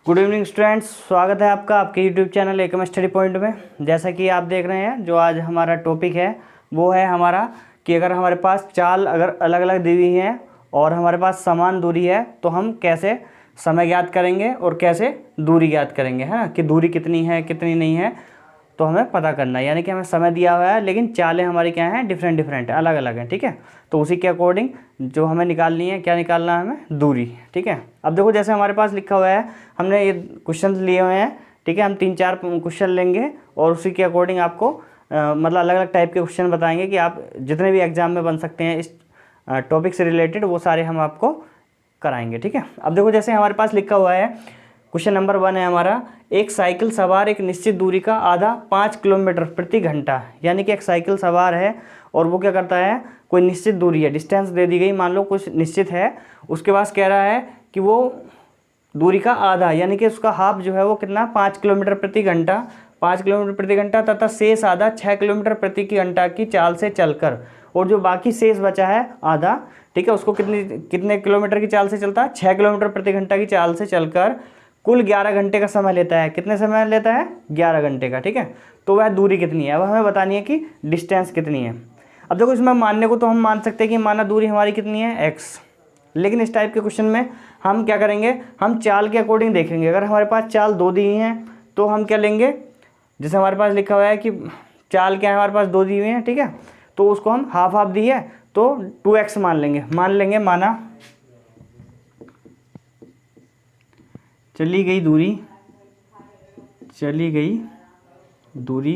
Good evening students, स्वागत है आपका आपके यूट्यूब चैनल एकम स्टडी पॉइंट में। जैसा कि आप देख रहे हैं, जो आज हमारा टॉपिक है वो है हमारा कि अगर हमारे पास चाल अगर अलग अलग दी हुई हैं और हमारे पास समान दूरी है तो हम कैसे समय ज्ञात करेंगे और कैसे दूरी ज्ञात करेंगे, है ना। कि दूरी कितनी है कितनी नहीं है तो हमें पता करना है। यानी कि हमें समय दिया हुआ है लेकिन चालें हमारी क्या हैं, डिफरेंट डिफरेंट है, अलग अलग हैं। ठीक है, तो उसी के अकॉर्डिंग जो हमें निकालनी है, क्या निकालना है हमें, दूरी। ठीक है, अब देखो जैसे हमारे पास लिखा हुआ है, हमने ये क्वेश्चन लिए हुए हैं। ठीक है, हम 3-4 क्वेश्चन लेंगे और उसी के अकॉर्डिंग आपको मतलब अलग अलग टाइप के क्वेश्चन बताएंगे कि आप जितने भी एग्जाम में बन सकते हैं इस टॉपिक से रिलेटेड, वो सारे हम आपको कराएंगे। ठीक है, अब देखो जैसे हमारे पास लिखा हुआ है, क्वेश्चन नंबर 1 है हमारा, एक साइकिल सवार एक निश्चित दूरी का आधा 5 किलोमीटर प्रति घंटा। यानी कि एक साइकिल सवार है और वो क्या करता है, कोई निश्चित दूरी है, डिस्टेंस दे दी गई, मान लो कुछ निश्चित है, उसके पास कह रहा है कि वो दूरी का आधा यानी कि उसका हाफ जो है वो कितना, 5 किलोमीटर प्रति घंटा, 5 किलोमीटर प्रति घंटा तथा शेष आधा 6 किलोमीटर प्रति घंटा की चाल से चलकर, और जो बाकी शेष बचा है आधा, ठीक है, उसको कितने किलोमीटर की चाल से चलता है, 6 किलोमीटर प्रति घंटा की चाल से चलकर कुल 11 घंटे का समय लेता है। कितने समय लेता है, 11 घंटे का। ठीक है, तो वह दूरी कितनी है, अब हमें बतानी है कि डिस्टेंस कितनी है। अब देखो इसमें मानने को तो हम मान सकते हैं कि माना दूरी हमारी कितनी है, x, लेकिन इस टाइप के क्वेश्चन में हम क्या करेंगे, हम चाल के अकॉर्डिंग देखेंगे। अगर हमारे पास चाल 2 दी हुई हैं तो हम क्या लेंगे, जैसे हमारे पास लिखा हुआ है कि चाल क्या है, हमारे पास 2 दी हुई हैं। ठीक है, तो उसको हम हाफ हाफ दी है तो 2x मान लेंगे। माना चली गई दूरी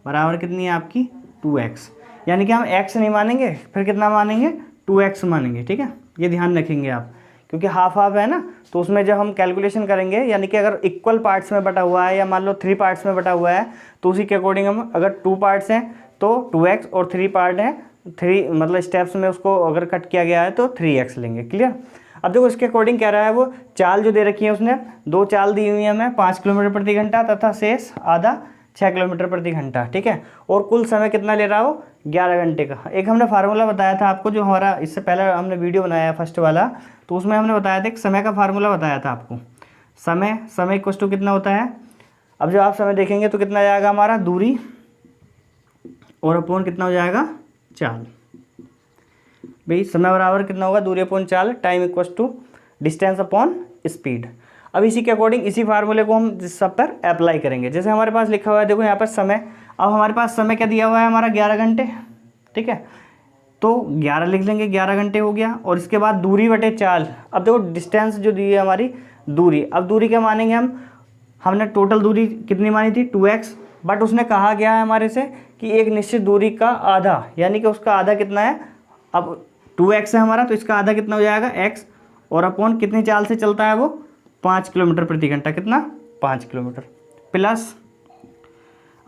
बराबर कितनी है आपकी, 2x। यानी कि हम x नहीं मानेंगे, फिर कितना मानेंगे, 2x मानेंगे। ठीक है, ये ध्यान रखेंगे आप, क्योंकि हाफ हाफ है ना, तो उसमें जब हम कैलकुलेशन करेंगे, यानी कि अगर इक्वल पार्ट्स में बटा हुआ है या मान लो 3 पार्ट्स में बटा हुआ है तो उसी के अकॉर्डिंग हम, अगर 2 पार्ट्स हैं तो 2x और 3 पार्ट हैं, 3 मतलब स्टेप्स में उसको अगर कट किया गया है तो 3x लेंगे। क्लियर। अब देखो इसके अकॉर्डिंग कह रहा है, वो चाल जो दे रखी है उसने 2 चाल दी हुई है हमें, 5 किलोमीटर प्रति घंटा तथा शेष आधा 6 किलोमीटर प्रति घंटा। ठीक है, और कुल समय कितना ले रहा हो, 11 घंटे का। एक हमने फार्मूला बताया था आपको, जो हमारा इससे पहले हमने वीडियो बनाया फर्स्ट वाला, तो उसमें हमने बताया था एक समय का फार्मूला बताया था आपको। समय इक्वल टू कितना होता है, अब जब आप समय देखेंगे तो कितना जाएगा हमारा, दूरी और अपॉन कितना हो जाएगा, चाल। भाई समय बराबर कितना होगा, दूरी अपॉन चाल, time equal to distance upon speed. अब इसी के अकॉर्डिंग इसी फार्मूले को हम इस सब पर अप्लाई करेंगे। जैसे हमारे पास लिखा हुआ है, देखो यहाँ पर समय, अब हमारे पास समय क्या दिया हुआ है हमारा, 11 घंटे। ठीक है, तो 11 लिख लेंगे, 11 घंटे हो गया। और इसके बाद दूरी बटे चाल। अब देखो डिस्टेंस जो दी है हमारी दूरी, अब दूरी क्या मानेंगे हमने टोटल दूरी कितनी मानी थी, 2x, बट उसने कहा गया है हमारे से कि एक निश्चित दूरी का आधा, यानी कि उसका आधा कितना है, अब 2x है हमारा, तो इसका आधा कितना हो जाएगा, x, और अपॉन कितनी चाल से चलता है वो, 5 किलोमीटर प्रति घंटा, कितना, 5 किलोमीटर, प्लस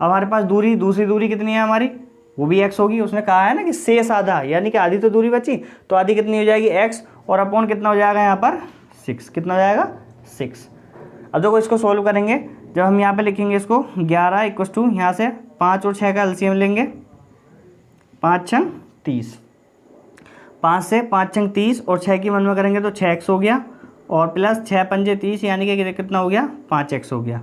अब हमारे पास दूसरी दूरी कितनी है हमारी, वो भी x होगी। उसने कहा है ना कि शेष आधा, यानी कि आधी तो दूरी बची, तो आधी कितनी हो जाएगी, x, और अपॉन कितना हो जाएगा यहाँ पर, 6। कितना हो जाएगा, 6। अब देखो इसको सोल्व करेंगे, जब हम यहाँ पे लिखेंगे इसको, 11 इक्वल टू यहाँ से 5 और 6 का एलसीएम लेंगे, 5 छंग 30, 5 से 5 छंग 30 और 6 की मन में करेंगे तो 6x हो गया, और प्लस 6 पंजे 30, यानी कि कितना हो गया, 5x हो गया।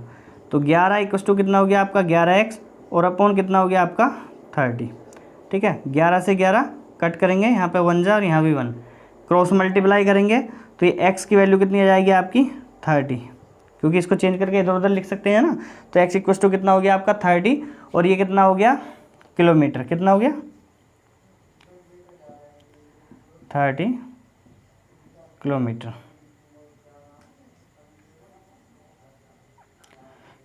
तो 11 इक्वल टू कितना हो गया आपका, 11x, और अपॉन कितना हो गया आपका, 30। ठीक है, 11 से 11 कट करेंगे, यहाँ पे 1 जा और यहाँ भी 1, क्रॉस मल्टीप्लाई करेंगे तो ये x की वैल्यू कितनी आ जाएगी आपकी, 30, क्योंकि इसको चेंज करके इधर उधर लिख सकते हैं ना। तो x इक्वल टू कितना हो गया आपका, 30, और ये कितना हो गया, किलोमीटर, कितना हो गया, 30 किलोमीटर।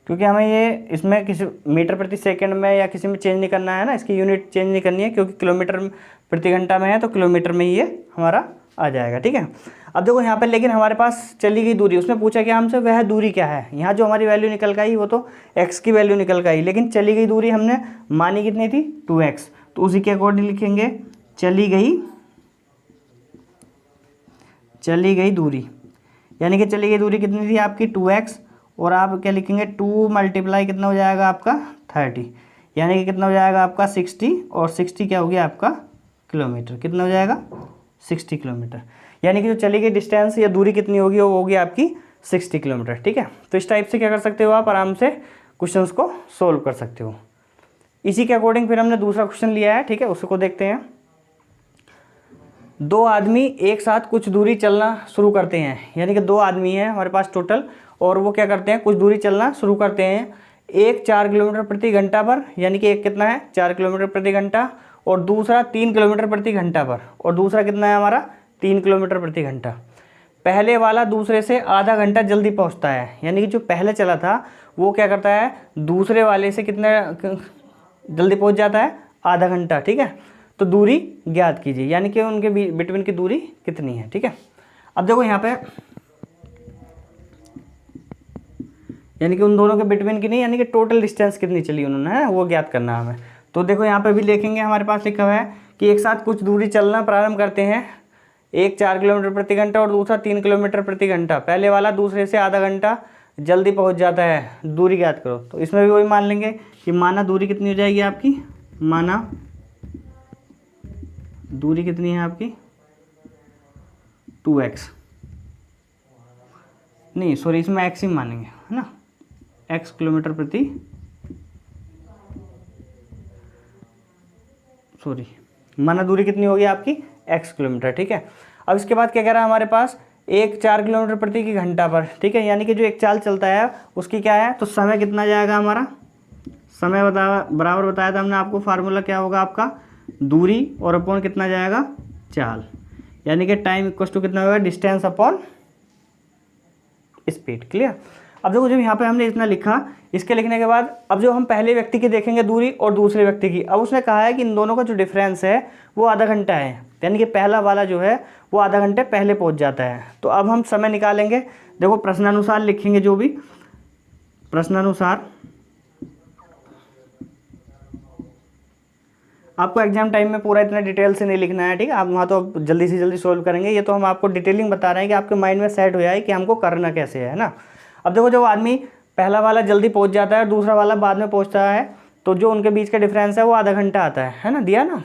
क्योंकि हमें ये इसमें किसी मीटर प्रति सेकंड में या किसी में चेंज नहीं करना है ना, इसकी यूनिट चेंज नहीं करनी है, क्योंकि किलोमीटर प्रति घंटा में है तो किलोमीटर में ही ये हमारा आ जाएगा। ठीक है, अब देखो यहाँ पर, लेकिन हमारे पास चली गई दूरी, उसने पूछा कि हमसे वह दूरी क्या है। यहाँ जो हमारी वैल्यू निकल गई वो तो x की वैल्यू निकल गई, लेकिन चली गई दूरी हमने मानी कितनी थी, 2x, तो उसी के अकॉर्डिंग लिखेंगे चली गई दूरी, यानी कि चली गई दूरी कितनी थी आपकी, 2x, और आप क्या लिखेंगे, 2 मल्टीप्लाई कितना हो जाएगा आपका, 30, यानी कि कितना हो जाएगा आपका 60, और 60 क्या हो गया आपका किलोमीटर, कितना हो जाएगा 60 किलोमीटर। यानी कि जो चली गई डिस्टेंस या दूरी कितनी होगी, वो होगी आपकी 60 किलोमीटर, ठीक है। तो इस टाइप से क्या कर सकते हो आप आराम से क्वेश्चंस को सोल्व कर सकते हो। इसी के अकॉर्डिंग फिर हमने दूसरा क्वेश्चन लिया है, ठीक है, उसको देखते हैं। दो आदमी एक साथ कुछ दूरी चलना शुरू करते हैं, यानी कि दो आदमी हैं हमारे पास टोटल, और वो क्या करते हैं, कुछ दूरी चलना शुरू करते हैं। एक 4 किलोमीटर प्रति घंटा पर, यानी कि एक कितना है 4 किलोमीटर प्रति घंटा, और दूसरा 3 किलोमीटर प्रति घंटा पर, और दूसरा कितना है हमारा 3 किलोमीटर प्रति घंटा। पहले वाला दूसरे से आधा घंटा जल्दी पहुंचता है, यानी कि जो पहले चला था वो क्या करता है दूसरे वाले से कितने जल्दी पहुंच जाता है, आधा घंटा, ठीक है। तो दूरी ज्ञात कीजिए, यानी कि उनके बिटवीन की दूरी कितनी है, ठीक है। अब देखो यहाँ पे, यानी कि उन दोनों के बिटवीन की नहीं, यानी कि टोटल डिस्टेंस कितनी चली उन्होंने, है वो ज्ञात करना है हमें। तो देखो यहाँ पे भी लिखेंगे, हमारे पास लिखा हुआ है कि एक साथ कुछ दूरी चलना प्रारंभ करते हैं, एक 4 किलोमीटर प्रति घंटा और दूसरा 3 किलोमीटर प्रति घंटा। पहले वाला दूसरे से आधा घंटा जल्दी पहुंच जाता है, दूरी ज्ञात करो। तो इसमें भी वही मान लेंगे कि माना दूरी कितनी हो जाएगी आपकी, माना दूरी कितनी है आपकी 2x, नहीं सॉरी इसमें x ही मानेंगे, है ना, x किलोमीटर प्रति, सॉरी माना दूरी कितनी होगी आपकी x किलोमीटर, ठीक है। अब इसके बाद क्या कह रहा है हमारे पास, एक 4 किलोमीटर प्रति की घंटा पर, ठीक है, यानी कि जो एक चाल चलता है उसकी क्या है, तो समय कितना जाएगा हमारा, समय बराबर बताया था हमने आपको, फार्मूला क्या होगा आपका, दूरी और अपॉन कितना जाएगा चाल, यानी कि टाइम इक्वल टू कितना होगा, डिस्टेंस अपॉन स्पीड। क्लियर। अब देखो जब यहाँ पे हमने इतना लिखा, इसके लिखने के बाद अब जो हम पहले व्यक्ति की देखेंगे दूरी और दूसरे व्यक्ति की, अब उसने कहा है कि इन दोनों का जो डिफरेंस है वो आधा घंटा है, यानी कि पहला वाला जो है वो आधा घंटे पहले पहुँच जाता है। तो अब हम समय निकालेंगे, देखो प्रश्नानुसार लिखेंगे, जो भी प्रश्नानुसार, आपको एग्जाम टाइम में पूरा इतना डिटेल से नहीं लिखना है, ठीक है, आप वहाँ तो जल्दी से जल्दी सोल्व करेंगे, ये तो हम आपको डिटेलिंग बता रहे हैं कि आपके माइंड में सेट हो जाए कि हमको करना कैसे है ना। अब देखो जो आदमी पहला वाला जल्दी पहुँच जाता है और दूसरा वाला बाद में पहुँचता है, तो जो उनके बीच का डिफरेंस है वो आधा घंटा आता है ना, दिया ना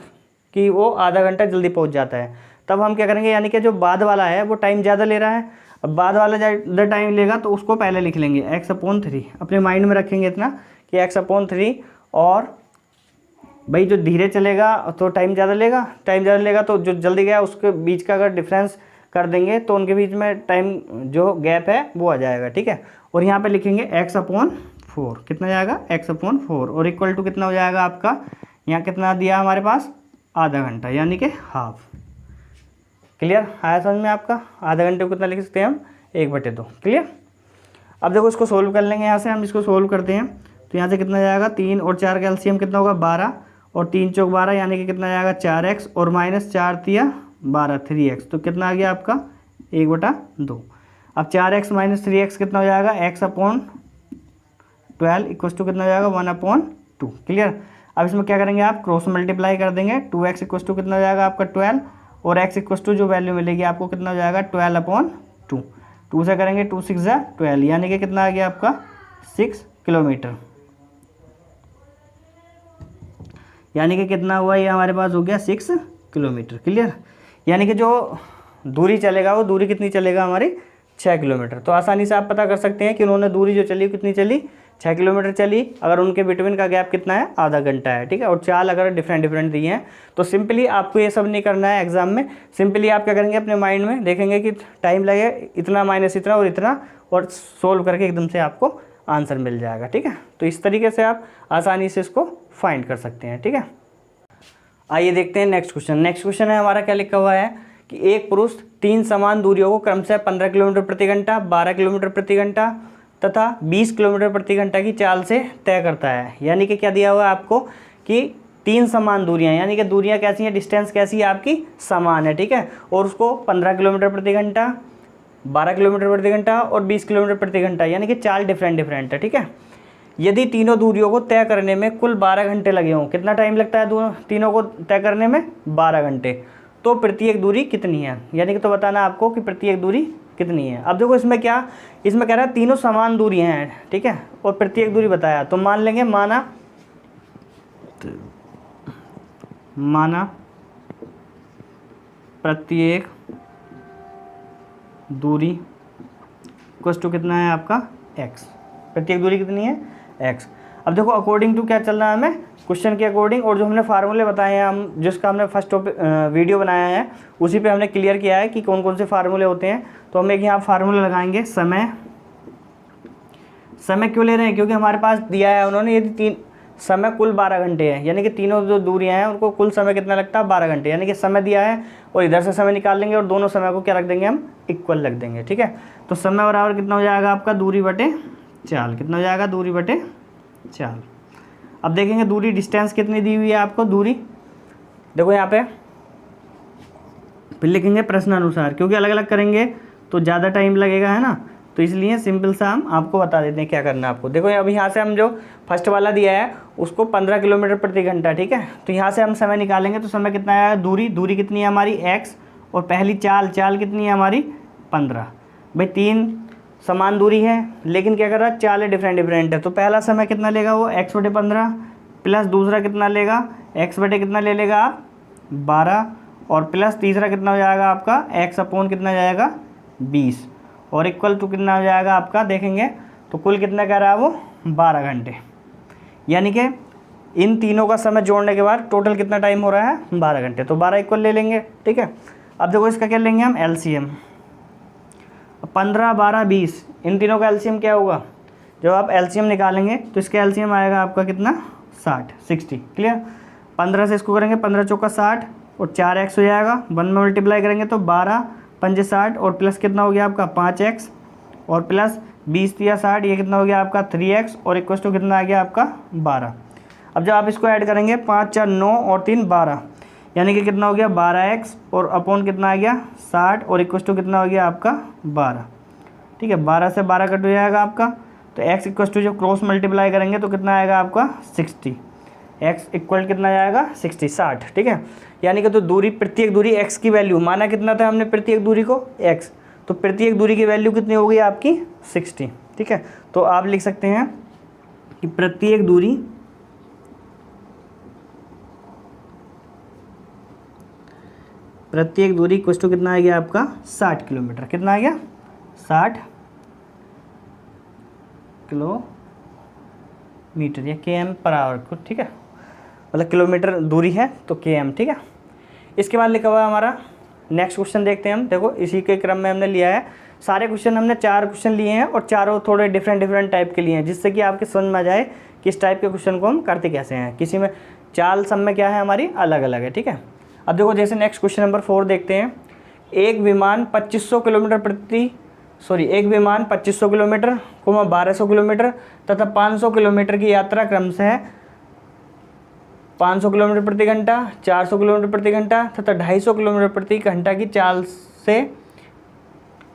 कि वो आधा घंटा जल्दी पहुँच जाता है। तब हम क्या करेंगे, यानी कि जो बाद वाला है वो टाइम ज़्यादा ले रहा है, अब बाद वाला ज़्यादा टाइम लेगा तो उसको पहले लिख लेंगे x/3, अपने माइंड में रखेंगे इतना कि x/3, और भाई जो धीरे चलेगा तो टाइम ज़्यादा लेगा, तो जो जल्दी गया उसके बीच का अगर डिफरेंस कर देंगे तो उनके बीच में टाइम जो गैप है वो आ जाएगा, ठीक है। और यहाँ पे लिखेंगे x/4, कितना जाएगा x/4, और इक्वल टू कितना हो जाएगा आपका, यहाँ कितना दिया हमारे पास आधा घंटा, यानी कि हाफ। क्लियर आया समझ में आपका, आधा घंटे को कितना लिख सकते हैं हम 1/2। क्लियर। अब देखो इसको सोल्व कर लेंगे, यहाँ से हम इसको सोल्व करते हैं, तो यहाँ से कितना जाएगा 3 और 4 का एलसीएम कितना होगा 12, और 3 चौक 12, यानी कि कितना जाएगा 4x, और -4 तिया 12 3x, तो कितना आ गया आपका 1/2। अब 4x - 3x कितना हो जाएगा, x/12 इक्वल टू कितना हो जाएगा 1/2। क्लियर। अब इसमें क्या करेंगे आप, क्रॉस मल्टीप्लाई कर देंगे, 2x इक्वल टू कितना हो जाएगा आपका 12, और x इक्वल टू जो वैल्यू मिलेगी आपको कितना हो जाएगा 12/2, 2 से करेंगे 2 6 12, यानी कि कितना आ गया आपका 6 किलोमीटर, यानी कि कितना हुआ ये हमारे पास हो गया 6 किलोमीटर। क्लियर। यानी कि जो दूरी चलेगा वो दूरी कितनी चलेगा हमारी 6 किलोमीटर। तो आसानी से आप पता कर सकते हैं कि उन्होंने दूरी जो चली कितनी चली 6 किलोमीटर चली, अगर उनके बिटवीन का गैप कितना है आधा घंटा है, ठीक है। और चाल अगर डिफरेंट दिए हैं तो सिंपली आपको ये सब नहीं करना है एग्जाम में, सिंपली आप क्या करेंगे अपने माइंड में देखेंगे कि टाइम लगे इतना माइनस इतना और इतना, और सोल्व करके एकदम से आपको आंसर मिल जाएगा, ठीक है। तो इस तरीके से आप आसानी से इसको फाइंड कर सकते हैं, ठीक है। आइए देखते हैं नेक्स्ट क्वेश्चन। नेक्स्ट क्वेश्चन है हमारा, क्या लिखा हुआ है कि एक पुरुष 3 समान दूरियों को क्रमशः 15 किलोमीटर प्रति घंटा, 12 किलोमीटर प्रति घंटा तथा 20 किलोमीटर प्रति घंटा की चाल से तय करता है। यानी कि क्या दिया हुआ है आपको कि 3 समान दूरियां, यानी कि दूरियां कैसी हैं, डिस्टेंस कैसी है आपकी समान है, ठीक है। और उसको 15 किलोमीटर प्रति घंटा, 12 किलोमीटर प्रति घंटा और 20 किलोमीटर प्रति घंटा, यानी कि चाल डिफरेंट है, ठीक है। यदि तीनों दूरियों को तय करने में कुल 12 घंटे लगे हों, कितना टाइम लगता है तीनों को तय करने में 12 घंटे, तो प्रत्येक दूरी कितनी है, यानी कि तो बताना आपको कि प्रत्येक दूरी कितनी है। अब देखो इसमें क्या, इसमें कह रहा है तीनों समान दूरी हैं, ठीक है, और प्रत्येक दूरी बताया, तो मान लेंगे माना प्रत्येक दूरी इक्वल्स टू कितना है आपका x, प्रत्येक दूरी कितनी है x। अब देखो अकॉर्डिंग टू क्या चल रहा है हमें, क्वेश्चन के अकॉर्डिंग, और जो हमने फार्मूले बताए हैं हम, जिसका हमने फर्स्ट वीडियो बनाया है उसी पे हमने क्लियर किया है कि कौन कौन से फार्मूले होते हैं। तो हम एक यहाँ फार्मूला लगाएंगे, समय क्यों ले रहे हैं, क्योंकि हमारे पास दिया है उन्होंने यदि समय कुल 12 घंटे है, यानी कि तीनों जो दूरियां हैं उनको कुल समय कितना लगता है 12 घंटे, यानी कि समय दिया है और इधर से समय निकाल लेंगे और दोनों समय को क्या रख देंगे हम इक्वल रख देंगे, ठीक है। तो समय बराबर कितना हो जाएगा आपका दूरी बटे चाल, कितना हो जाएगा दूरी बटे चाल। अब देखेंगे दूरी डिस्टेंस कितनी दी हुई है आपको, दूरी देखो यहाँ पे फिर लिखेंगे प्रश्न अनुसार, क्योंकि अलग अलग करेंगे तो ज़्यादा टाइम लगेगा है ना, तो इसलिए सिंपल सा हम आपको बता देते हैं क्या करना है आपको। देखो अभी यहाँ से हम जो फर्स्ट वाला दिया है उसको 15 किलोमीटर प्रति घंटा, ठीक है। तो यहाँ से हम समय निकालेंगे तो समय कितना आया, दूरी कितनी है हमारी x, और पहली चाल कितनी है हमारी 15। भाई 3 समान दूरी है लेकिन क्या कर रहा है, चाल डिफरेंट है। तो पहला समय कितना लेगा वो x बटे 15 प्लस दूसरा कितना लेगा x बटे कितना ले लेगा आप 12, और प्लस तीसरा कितना हो जाएगा आपका x अपॉन कितना जाएगा 20, और इक्वल टू कितना हो जाएगा आपका, देखेंगे तो कुल कितना कह रहा है वो 12 घंटे। यानी कि इन तीनों का समय जोड़ने के बाद टोटल कितना टाइम हो रहा है 12 घंटे। तो 12 इक्वल ले लेंगे, ठीक है। अब देखो इसका क्या लेंगे हम LCM, 15 12 20, इन तीनों का LCM क्या होगा, जब आप LCM निकालेंगे तो इसका LCM आएगा आपका कितना 60 क्लियर। 15 से इसको करेंगे 15 चौका 60 और 4x हो जाएगा, 1 में मल्टीप्लाई करेंगे तो 12 5 60 और प्लस कितना हो गया आपका 5x, और प्लस 20 3 60, ये कितना हो गया आपका 3x, और इक्वल टू कितना आ गया आपका 12। अब जब आप इसको ऐड करेंगे 5 4 9 और 3 12, यानी कि कितना हो गया 12x, और अपॉन कितना आ गया 60, और इक्वल टू कितना हो गया आपका 12, ठीक है। 12 से 12 कट हो जाएगा आपका, तो x इक्वल टू जब क्रॉस मल्टीप्लाई करेंगे तो कितना आएगा आपका 60, x इक्वल कितना जाएगा 60, ठीक है। यानी कि तो दूरी, प्रत्येक दूरी x की वैल्यू माना कितना था हमने, प्रत्येक दूरी को x, तो प्रत्येक दूरी की वैल्यू कितनी होगी आपकी 60, ठीक है। तो आप लिख सकते हैं कि प्रत्येक दूरी इक्वल टू कितना आ गया आपका 60 किलोमीटर, कितना आ गया 60 किलोमीटर या km पर आवर को, ठीक है, मतलब किलोमीटर दूरी है तो km, ठीक है। इसके बाद लिखा हुआ है हमारा नेक्स्ट क्वेश्चन, देखते हैं हम। देखो इसी के क्रम में हमने लिया है सारे क्वेश्चन, हमने 4 क्वेश्चन लिए हैं और चारों थोड़े डिफरेंट टाइप के लिए हैं, जिससे कि आपके समझ में आ जाए किस टाइप के क्वेश्चन को हम करते कैसे हैं। किसी में चाल सब में क्या है हमारी अलग अलग है, ठीक है। अब देखो जैसे नेक्स्ट क्वेश्चन नंबर 4 देखते हैं। एक विमान 2500 किलोमीटर 1200 किलोमीटर तथा 500 किलोमीटर की यात्रा क्रम से 500 किलोमीटर प्रति घंटा, 400 किलोमीटर प्रति घंटा तथा 250 किलोमीटर प्रति घंटा की चाल से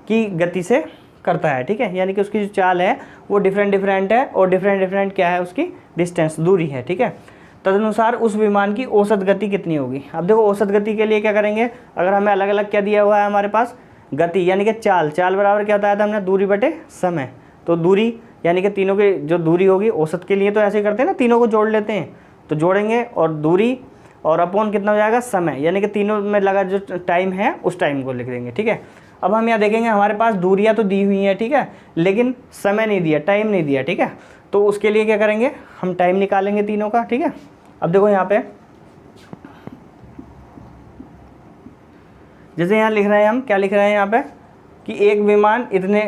की गति से करता है, ठीक है। यानी कि उसकी जो चाल है वो डिफरेंट है, और डिफरेंट क्या है उसकी डिस्टेंस, दूरी है, ठीक है। तदनुसार उस विमान की औसत गति कितनी होगी। अब देखो औसत गति के लिए क्या करेंगे, अगर हमें अलग अलग क्या दिया हुआ है हमारे पास, गति यानी कि चाल बराबर क्या बताया था हमने, दूरी बटे समय। तो दूरी यानी कि तीनों की जो दूरी होगी औसत के लिए तो ऐसे ही करते हैं ना, तीनों को जोड़ लेते हैं, तो जोड़ेंगे और दूरी और अपॉन कितना हो जाएगा समय, यानी कि तीनों में लगा जो टाइम है उस टाइम को लिख देंगे, ठीक है। अब हम यहाँ देखेंगे हमारे पास दूरियाँ तो दी हुई हैं, ठीक है, लेकिन समय नहीं दिया, टाइम नहीं दिया, ठीक है। तो उसके लिए क्या करेंगे, हम टाइम निकालेंगे तीनों का, ठीक है। अब देखो यहाँ पे जैसे यहाँ लिख रहे हैं हम, क्या लिख रहे हैं यहाँ पे कि एक विमान इतने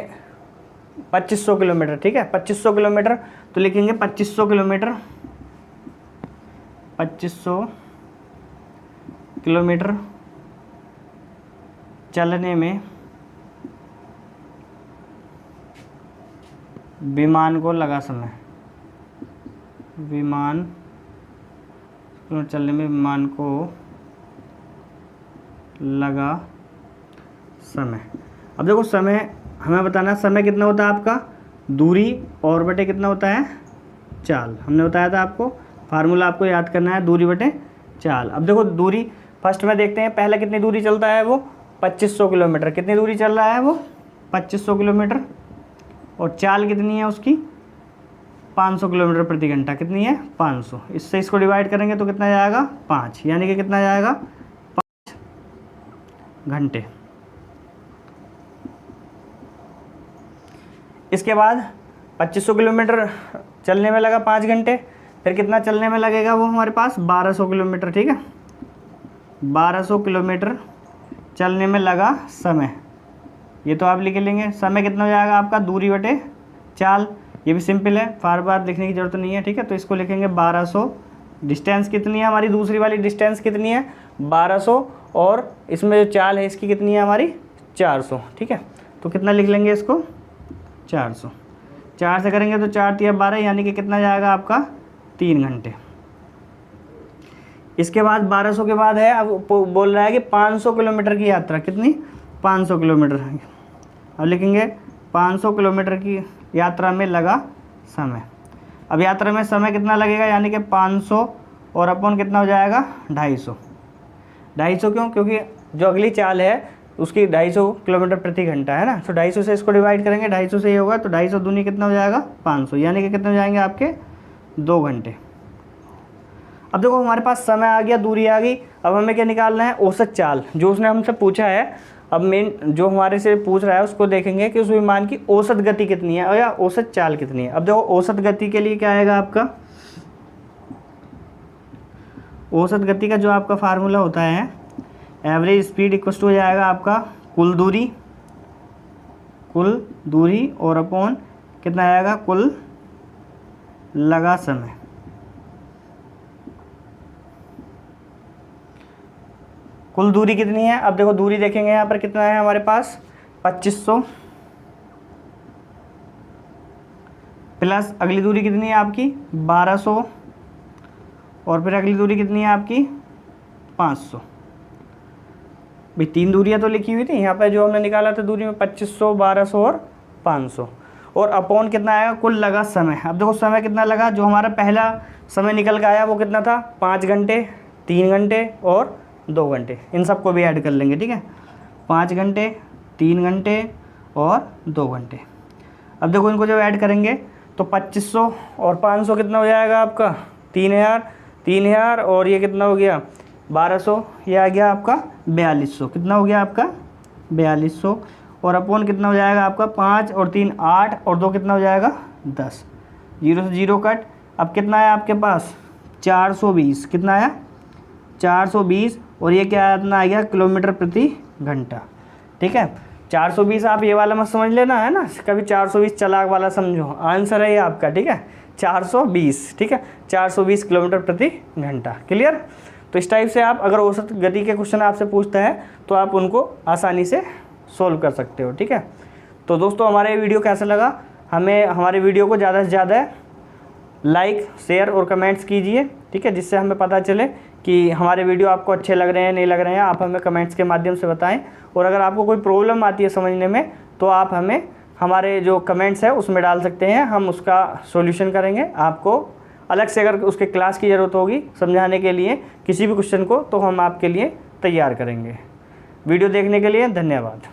2500 किलोमीटर, ठीक है, 2500 किलोमीटर, तो लिखेंगे 2500 किलोमीटर चलने में विमान को लगा समय, विमान को लगा समय। अब देखो समय हमें बताना है, समय कितना होता है आपका दूरी और बटे कितना होता है चाल, हमने बताया था आपको, फार्मूला आपको याद करना है दूरी बटे चाल। अब देखो दूरी फर्स्ट में देखते हैं, पहले कितनी दूरी चलता है वो 2500 किलोमीटर, कितनी दूरी चल रहा है वो 2500 किलोमीटर, और चाल कितनी है उसकी 500 किलोमीटर प्रति घंटा, कितनी है 500। इससे इसको डिवाइड करेंगे तो कितना जाएगा 5, यानी कि कितना जाएगा 5 घंटे। इसके बाद 2500 किलोमीटर चलने में लगा 5 घंटे, फिर कितना चलने में लगेगा वो हमारे पास 1200 किलोमीटर, ठीक है। 1200 किलोमीटर चलने में लगा समय, ये तो आप लिख लेंगे। समय कितना हो जाएगा आपका, दूरी बटे चाल, ये भी सिंपल है, बार बार लिखने की ज़रूरत नहीं है, ठीक है। तो इसको लिखेंगे 1200। डिस्टेंस कितनी है हमारी, दूसरी वाली डिस्टेंस कितनी है 1200, और इसमें जो चाल है इसकी कितनी है हमारी 400, ठीक है। तो कितना लिख लेंगे इसको 400। 4 से करेंगे तो 4 तिया 12, यानी कि कितना जाएगा आपका 3 घंटे। इसके बाद 1200 के बाद है, अब बोल रहा है कि 500 किलोमीटर की यात्रा, कितनी 500 किलोमीटर। अब लिखेंगे 500 किलोमीटर की यात्रा में लगा समय। अब यात्रा में समय कितना लगेगा, यानी कि 500 और अपन कितना हो जाएगा 250। 250 क्यों, क्योंकि जो अगली चाल है उसकी 250 किलोमीटर प्रति घंटा है ना। तो 250 से इसको डिवाइड करेंगे, 250 से ये होगा, तो 250 दूनी कितना हो जाएगा 500, यानी कि कितने हो जाएंगे आपके 2 घंटे। अब देखो हमारे पास समय आ गया, दूरी आ गई, अब हमें क्या निकालना है, औसत चाल, जो उसने हमसे पूछा है। अब मेन जो हमारे से पूछ रहा है उसको देखेंगे कि उस विमान की औसत गति कितनी है या औसत चाल कितनी है। अब देखो औसत गति के लिए क्या आएगा आपका, औसत गति का जो आपका फार्मूला होता है, एवरेज स्पीड इक्वल टू हो जाएगा आपका कुल दूरी और अपॉन कितना आएगा कुल लगा समय। कुल दूरी कितनी है, अब देखो दूरी देखेंगे यहाँ पर कितना है हमारे पास 2500, प्लस अगली दूरी कितनी है आपकी 1200, और फिर अगली दूरी कितनी है आपकी 500। भाई 3 दूरियाँ तो लिखी हुई थी यहाँ पर, जो हमने निकाला था दूरी में 2500, 1200 और 500, और अपॉन कितना आएगा कुल लगा समय। अब देखो समय कितना लगा, जो हमारा पहला समय निकल के आया वो कितना था 5 घंटे, 3 घंटे और 2 घंटे, इन सबको भी ऐड कर लेंगे, ठीक है। 5 घंटे, 3 घंटे और 2 घंटे। अब देखो इनको जब ऐड करेंगे तो 2500 और 500 कितना हो जाएगा आपका 3000 और ये कितना हो गया 1200, ये आ गया आपका 4200। कितना हो गया आपका 4200, और अपॉन कितना हो जाएगा आपका 5 और 3 8 और 2 कितना हो जाएगा 10, 0 से 0 कट। अब कितना है आपके पास 420, कितना आया 420, और ये क्या इतना आ गया किलोमीटर प्रति घंटा, ठीक है। 420 आप ये वाला मत समझ लेना है ना, कभी 420 चलाक वाला समझो, आंसर है ये आपका, ठीक है 420, ठीक है 420 किलोमीटर प्रति घंटा। क्लियर। तो इस टाइप से आप अगर औसत गति के क्वेश्चन आपसे पूछता है तो आप उनको आसानी से सोल्व कर सकते हो, ठीक है। तो दोस्तों हमारे वीडियो कैसा लगा, हमें हमारे वीडियो को ज़्यादा से ज़्यादा लाइक शेयर और कमेंट्स कीजिए, ठीक है, जिससे हमें पता चले कि हमारे वीडियो आपको अच्छे लग रहे हैं नहीं लग रहे हैं। आप हमें कमेंट्स के माध्यम से बताएं, और अगर आपको कोई प्रॉब्लम आती है समझने में तो आप हमें हमारे जो कमेंट्स है उसमें डाल सकते हैं, हम उसका सॉल्यूशन करेंगे। आपको अलग से अगर उसके क्लास की ज़रूरत होगी समझाने के लिए किसी भी क्वेश्चन को, तो हम आपके लिए तैयार करेंगे। वीडियो देखने के लिए धन्यवाद।